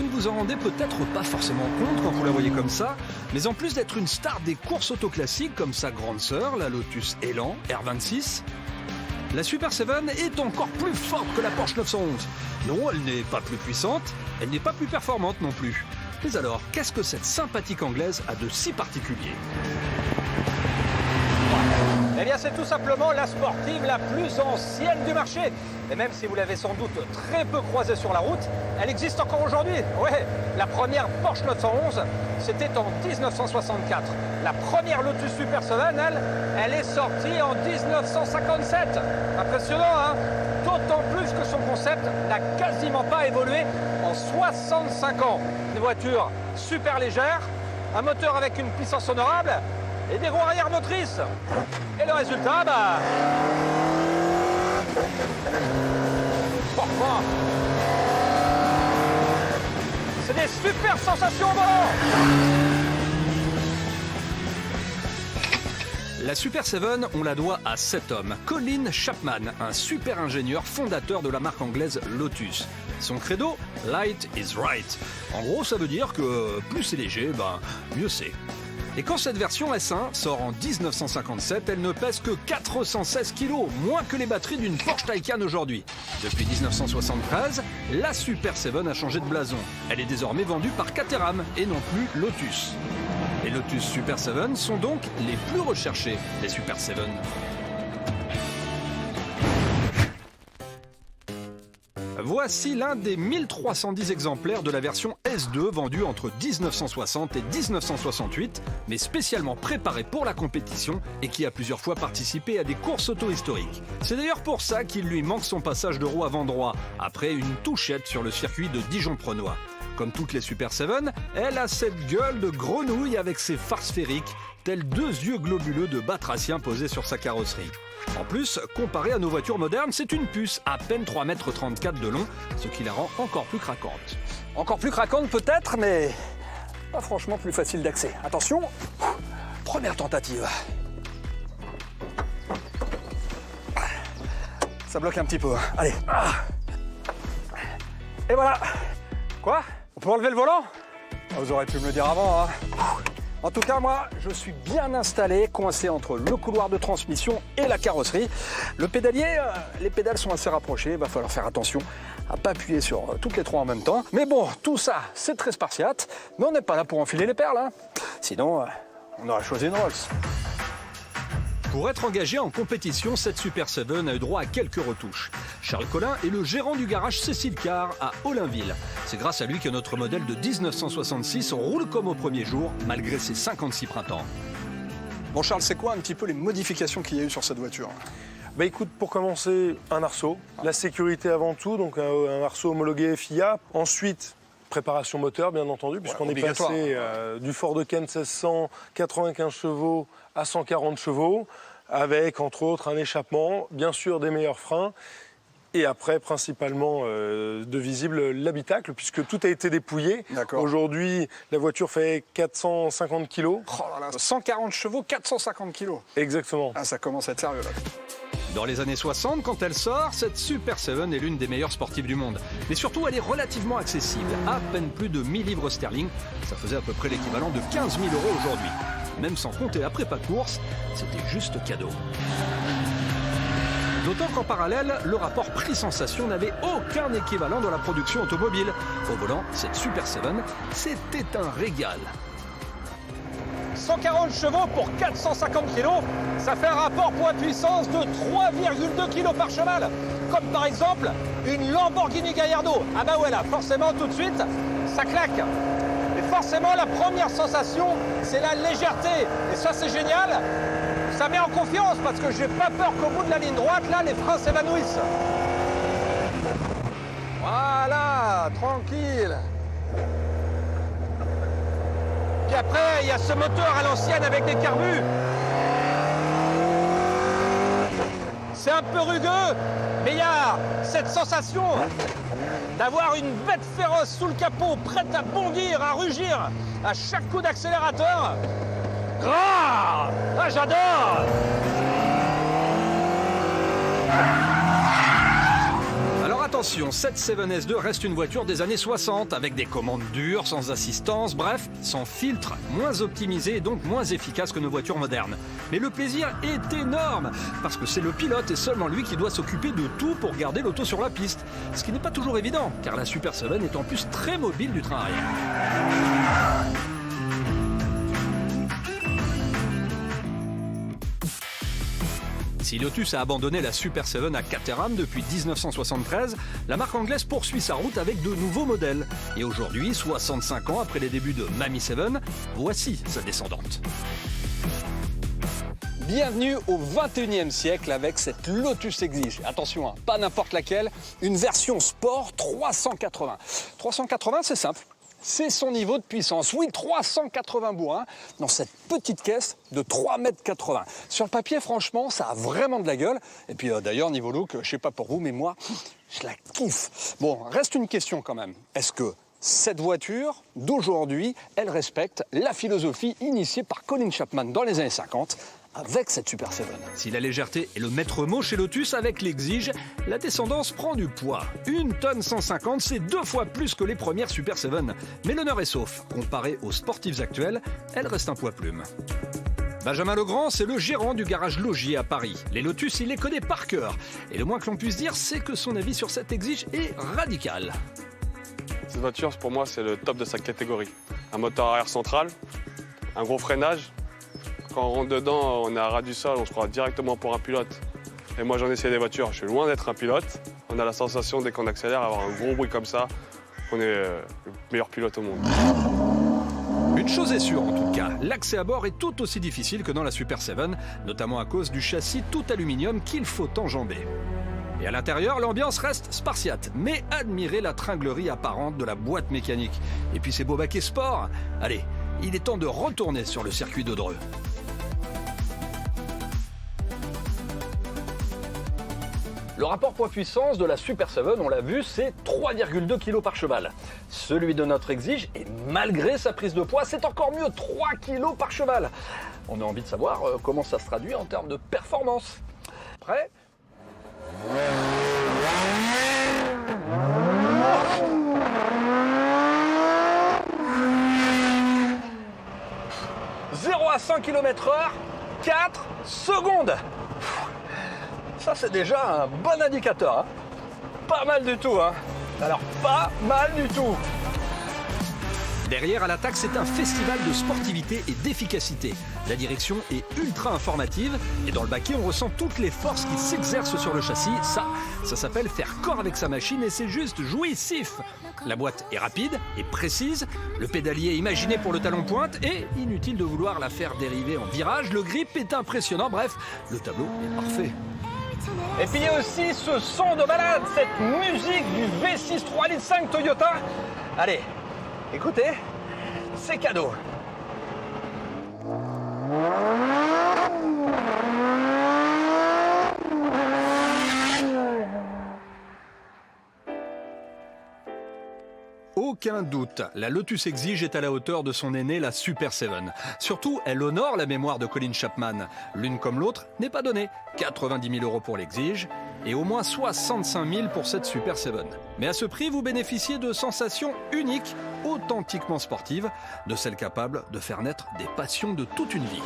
Vous ne vous en rendez peut-être pas forcément compte quand vous la voyez comme ça, mais en plus d'être une star des courses auto classiques comme sa grande sœur, la Lotus Elan R26, la Super 7 est encore plus forte que la Porsche 911. Non, elle n'est pas plus puissante, elle n'est pas plus performante non plus. Mais alors, qu'est-ce que cette sympathique anglaise a de si particulier ? Eh bien, c'est tout simplement la sportive la plus ancienne du marché. Et même si vous l'avez sans doute très peu croisée sur la route, elle existe encore aujourd'hui. Ouais, la première Porsche 911, c'était en 1964. La première Lotus Super 7, elle est sortie en 1957. Impressionnant, hein ? D'autant plus que son concept n'a quasiment pas évolué en 65 ans. Une voiture super légère, un moteur avec une puissance honorable et des roues arrière motrices. Et le résultat, c'est des super sensations au volant. La Super 7, on la doit à cet homme, Colin Chapman, un super ingénieur fondateur de la marque anglaise Lotus. Son credo, light is right. En gros, ça veut dire que plus c'est léger, mieux c'est. Et quand cette version S1 sort en 1957, elle ne pèse que 416 kg, moins que les batteries d'une Porsche Taycan aujourd'hui. Depuis 1973, la Super 7 a changé de blason. Elle est désormais vendue par Caterham et non plus Lotus. Les Lotus Super 7 sont donc les plus recherchés des Super 7. Voici l'un des 1310 exemplaires de la version S2 vendue entre 1960 et 1968, mais spécialement préparé pour la compétition et qui a plusieurs fois participé à des courses auto-historiques. C'est d'ailleurs pour ça qu'il lui manque son passage de roue avant droit, après une touchette sur le circuit de Dijon-Prenois. Comme toutes les Super 7, elle a cette gueule de grenouille avec ses phares sphériques, tels deux yeux globuleux de batracien posés sur sa carrosserie. En plus, comparé à nos voitures modernes, c'est une puce, à peine 3,34 m de long, ce qui la rend encore plus craquante. Encore plus craquante peut-être, mais pas franchement plus facile d'accès. Attention, première tentative. Ça bloque un petit peu. Allez. Et voilà. Quoi ? On peut enlever le volant ? Vous auriez pu me le dire avant, hein. En tout cas, moi, je suis bien installé, coincé entre le couloir de transmission et la carrosserie. Le pédalier, les pédales sont assez rapprochées, il va falloir faire attention à ne pas appuyer sur toutes les trois en même temps. Mais bon, tout ça, c'est très spartiate, mais on n'est pas là pour enfiler les perles, hein. Sinon, on aurait choisi une Rolls. Pour être engagé en compétition, cette Super 7 a eu droit à quelques retouches. Charles Collin est le gérant du garage Cécile Car à Ollainville. C'est grâce à lui que notre modèle de 1966 roule comme au premier jour, malgré ses 56 printemps. Bon Charles, c'est quoi un petit peu les modifications qu'il y a eu sur cette voiture ? Écoute, pour commencer, un arceau. La sécurité avant tout, donc un arceau homologué FIA. Ensuite, préparation moteur, bien entendu, puisqu'on est passé du Ford Ken 1600, 95 chevaux à 140 chevaux, avec entre autres un échappement, bien sûr des meilleurs freins, et après principalement de visible l'habitacle, puisque tout a été dépouillé. Aujourd'hui, la voiture fait 450 kg. Oh là là, 140 chevaux, 450 kg. Exactement. Ah, ça commence à être sérieux là. Dans les années 60, quand elle sort, cette Super 7 est l'une des meilleures sportives du monde. Mais surtout, elle est relativement accessible, à peine plus de 1000 livres sterling. Ça faisait à peu près l'équivalent de 15 000 € aujourd'hui. Même sans compter la prépa course, c'était juste cadeau. D'autant qu'en parallèle, le rapport prix-sensation n'avait aucun équivalent dans la production automobile. Au volant, cette Super 7, c'était un régal. 140 chevaux pour 450 kg, ça fait un rapport poids-puissance de 3,2 kg par cheval. Comme par exemple une Lamborghini Gallardo. Ah bah ouais là, forcément tout de suite, ça claque. Et forcément la première sensation, c'est la légèreté. Et ça c'est génial, ça met en confiance parce que j'ai pas peur qu'au bout de la ligne droite, là, les freins s'évanouissent. Voilà, tranquille. Puis après, il y a ce moteur à l'ancienne avec des carbus. C'est un peu rugueux, mais il y a cette sensation d'avoir une bête féroce sous le capot, prête à bondir, à rugir à chaque coup d'accélérateur. Ah, j'adore! Alors attention. attention, cette 7S2 reste une voiture des années 60 avec des commandes dures, sans assistance, bref, sans filtre, moins optimisée et donc moins efficace que nos voitures modernes. Mais le plaisir est énorme parce que c'est le pilote et seulement lui qui doit s'occuper de tout pour garder l'auto sur la piste. Ce qui n'est pas toujours évident car la Super 7 est en plus très mobile du train arrière. Si Lotus a abandonné la Super 7 à Caterham depuis 1973, la marque anglaise poursuit sa route avec de nouveaux modèles. Et aujourd'hui, 65 ans après les débuts de Mamie 7, voici sa descendante. Bienvenue au 21e siècle avec cette Lotus Exige. Attention, hein, pas n'importe laquelle, une version sport 380. 380, c'est simple. C'est son niveau de puissance. Oui, 380 bourrins dans cette petite caisse de 3,80 m. Sur le papier, franchement, ça a vraiment de la gueule. Et puis d'ailleurs, niveau look, je sais pas pour vous, mais moi, je la kiffe. Bon, reste une question quand même. Est-ce que cette voiture d'aujourd'hui, elle respecte la philosophie initiée par Colin Chapman dans les années 50 avec cette Super 7? Si la légèreté est le maître mot chez Lotus avec l'Exige, la descendance prend du poids. 1 tonne 150, c'est 2 fois plus que les premières Super 7. Mais l'honneur est sauf. Comparé aux sportifs actuels, elle reste un poids plume. Benjamin Legrand, c'est le gérant du garage Logier à Paris. Les Lotus, il les connaît par cœur. Et le moins que l'on puisse dire, c'est que son avis sur cette Exige est radical. Cette voiture, pour moi, c'est le top de sa catégorie. Un moteur arrière central, un gros freinage. Quand on rentre dedans, on est à ras du sol, on se croit directement pour un pilote. Et moi, j'en ai essayé des voitures, je suis loin d'être un pilote. On a la sensation, dès qu'on accélère, avoir un gros bruit comme ça, qu'on est le meilleur pilote au monde. Une chose est sûre en tout cas, l'accès à bord est tout aussi difficile que dans la Super 7, notamment à cause du châssis tout aluminium qu'il faut enjamber. Et à l'intérieur, l'ambiance reste spartiate, mais admirez la tringlerie apparente de la boîte mécanique. Et puis ces beaux baquets sport. Allez, il est temps de retourner sur le circuit de Dreux. Le rapport poids-puissance de la Super 7, on l'a vu, c'est 3,2 kg par cheval. Celui de notre Exige, et malgré sa prise de poids, c'est encore mieux, 3 kg par cheval. On a envie de savoir comment ça se traduit en termes de performance. Prêt ? « 0 à 100 km/h, 4 secondes !» Ça, c'est déjà un bon indicateur. Hein. Pas mal du tout. Hein. Alors, pas mal du tout. Derrière à l'attaque, c'est un festival de sportivité et d'efficacité. La direction est ultra informative et dans le baquet, on ressent toutes les forces qui s'exercent sur le châssis. Ça s'appelle faire corps avec sa machine et c'est juste jouissif. La boîte est rapide et précise, le pédalier est imaginé pour le talon pointe et inutile de vouloir la faire dériver en virage. Le grip est impressionnant, bref, le tableau est parfait. Et puis il y a aussi ce son de malade, cette musique du V6 3,5 litres Toyota. Allez, écoutez, c'est cadeau. Aucun doute, la Lotus Exige est à la hauteur de son aînée, la Super 7. Surtout, elle honore la mémoire de Colin Chapman. L'une comme l'autre n'est pas donnée. 90 000 € pour l'Exige et au moins 65 000 pour cette Super 7. Mais à ce prix, vous bénéficiez de sensations uniques, authentiquement sportives, de celles capables de faire naître des passions de toute une vie.